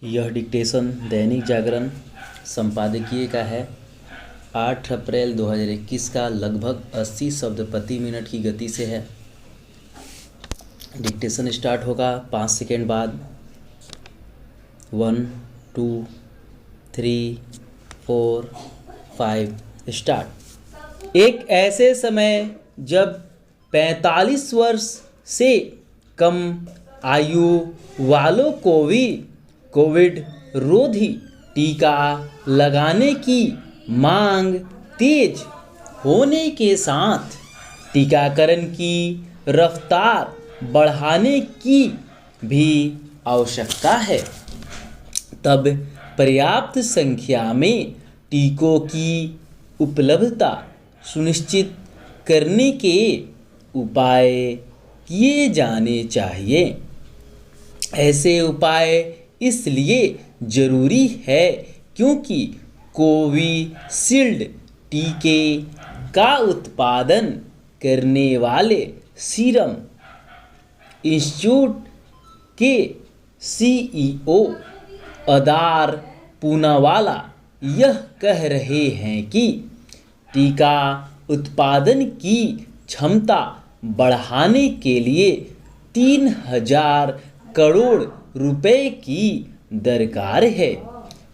यह डिक्टेशन दैनिक जागरण संपादकीय का है। 8 अप्रैल 2021 का लगभग 80 शब्द प्रति मिनट की गति से है। डिक्टेशन स्टार्ट होगा 5 सेकेंड बाद। 1 2 3 4 5 स्टार्ट। एक ऐसे समय जब 45 वर्ष से कम आयु वालों को भी कोविड रोधी टीका लगाने की मांग तेज होने के साथ टीकाकरण की रफ्तार बढ़ाने की भी आवश्यकता है, तब पर्याप्त संख्या में टीकों की उपलब्धता सुनिश्चित करने के उपाय किए जाने चाहिए। ऐसे उपाय इसलिए जरूरी है क्योंकि कोविशील्ड टीके का उत्पादन करने वाले सीरम इंस्टीट्यूट के सीईओ अदार पूनावाला यह कह रहे हैं कि टीका उत्पादन की क्षमता बढ़ाने के लिए 3000 करोड़ रुपए की दरकार है।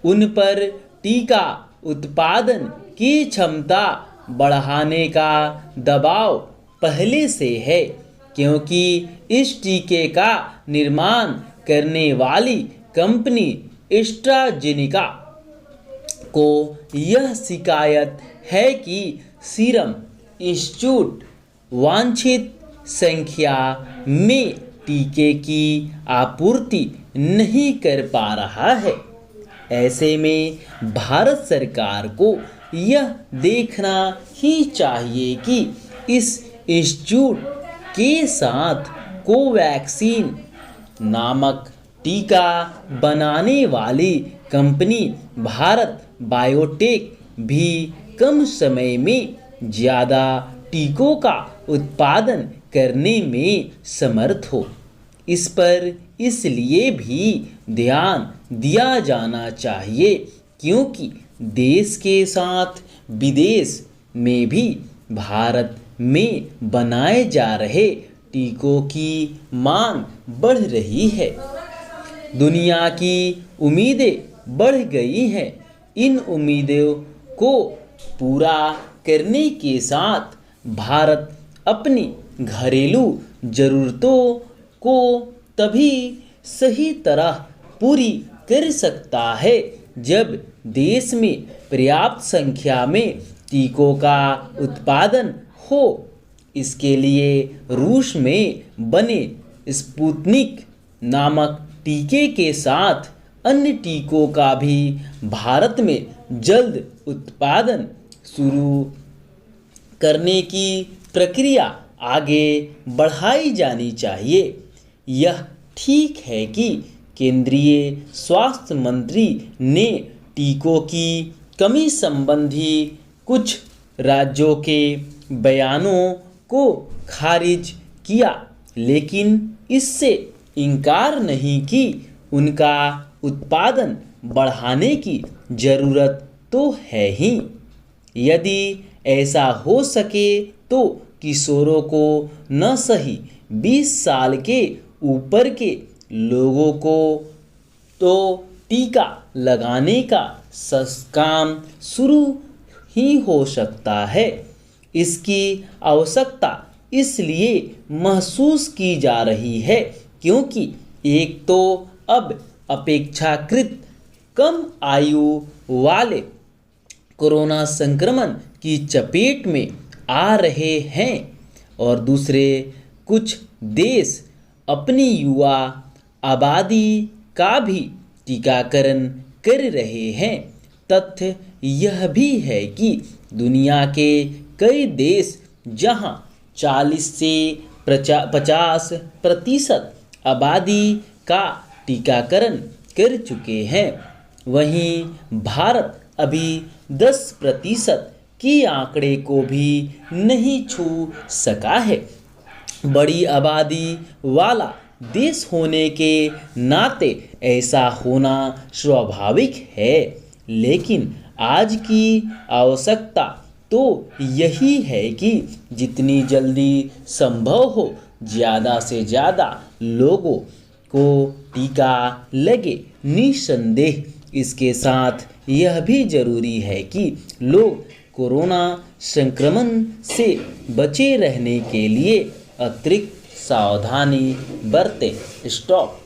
उन पर टीका उत्पादन की क्षमता बढ़ाने का दबाव पहले से है, क्योंकि इस टीके का निर्माण करने वाली कंपनी एस्ट्राजेनेका को यह शिकायत है कि सीरम इंस्टीट्यूट वांछित संख्या में टीके की आपूर्ति नहीं कर पा रहा है। ऐसे में भारत सरकार को यह देखना ही चाहिए कि इस इंस्टीट्यूट के साथ कोवैक्सीन नामक टीका बनाने वाली कंपनी भारत बायोटेक भी कम समय में ज़्यादा टीकों का उत्पादन करने में समर्थ हो। इस पर इसलिए भी ध्यान दिया जाना चाहिए क्योंकि देश के साथ विदेश में भी भारत में बनाए जा रहे टीकों की मांग बढ़ रही है। दुनिया की उम्मीदें बढ़ गई हैं। इन उम्मीदों को पूरा करने के साथ भारत अपनी घरेलू ज़रूरतों को तभी सही तरह पूरी कर सकता है जब देश में पर्याप्त संख्या में टीकों का उत्पादन हो। इसके लिए रूस में बने स्पुतनिक नामक टीके के साथ अन्य टीकों का भी भारत में जल्द उत्पादन शुरू करने की प्रक्रिया आगे बढ़ाई जानी चाहिए। यह ठीक है कि केंद्रीय स्वास्थ्य मंत्री ने टीकों की कमी संबंधी कुछ राज्यों के बयानों को खारिज किया, लेकिन इससे इनकार नहीं कि उनका उत्पादन बढ़ाने की ज़रूरत तो है ही। यदि ऐसा हो सके तो किशोरों को न सही 20 साल के ऊपर के लोगों को तो टीका लगाने का काम शुरू ही हो सकता है। इसकी आवश्यकता इसलिए महसूस की जा रही है क्योंकि एक तो अब अपेक्षाकृत कम आयु वाले कोरोना संक्रमण की चपेट में आ रहे हैं और दूसरे कुछ देश अपनी युवा आबादी का भी टीकाकरण कर रहे हैं। तथ्य यह भी है कि दुनिया के कई देश जहां 40 से 50% आबादी का टीकाकरण कर चुके हैं, वहीं भारत अभी 10% की आंकड़े को भी नहीं छू सका है। बड़ी आबादी वाला देश होने के नाते ऐसा होना स्वाभाविक है, लेकिन आज की आवश्यकता तो यही है कि जितनी जल्दी संभव हो ज़्यादा से ज़्यादा लोगों को टीका लगे। निस्संदेह इसके साथ यह भी जरूरी है कि लोग कोरोना संक्रमण से बचे रहने के लिए अतिरिक्त सावधानी बरतें। स्टॉप।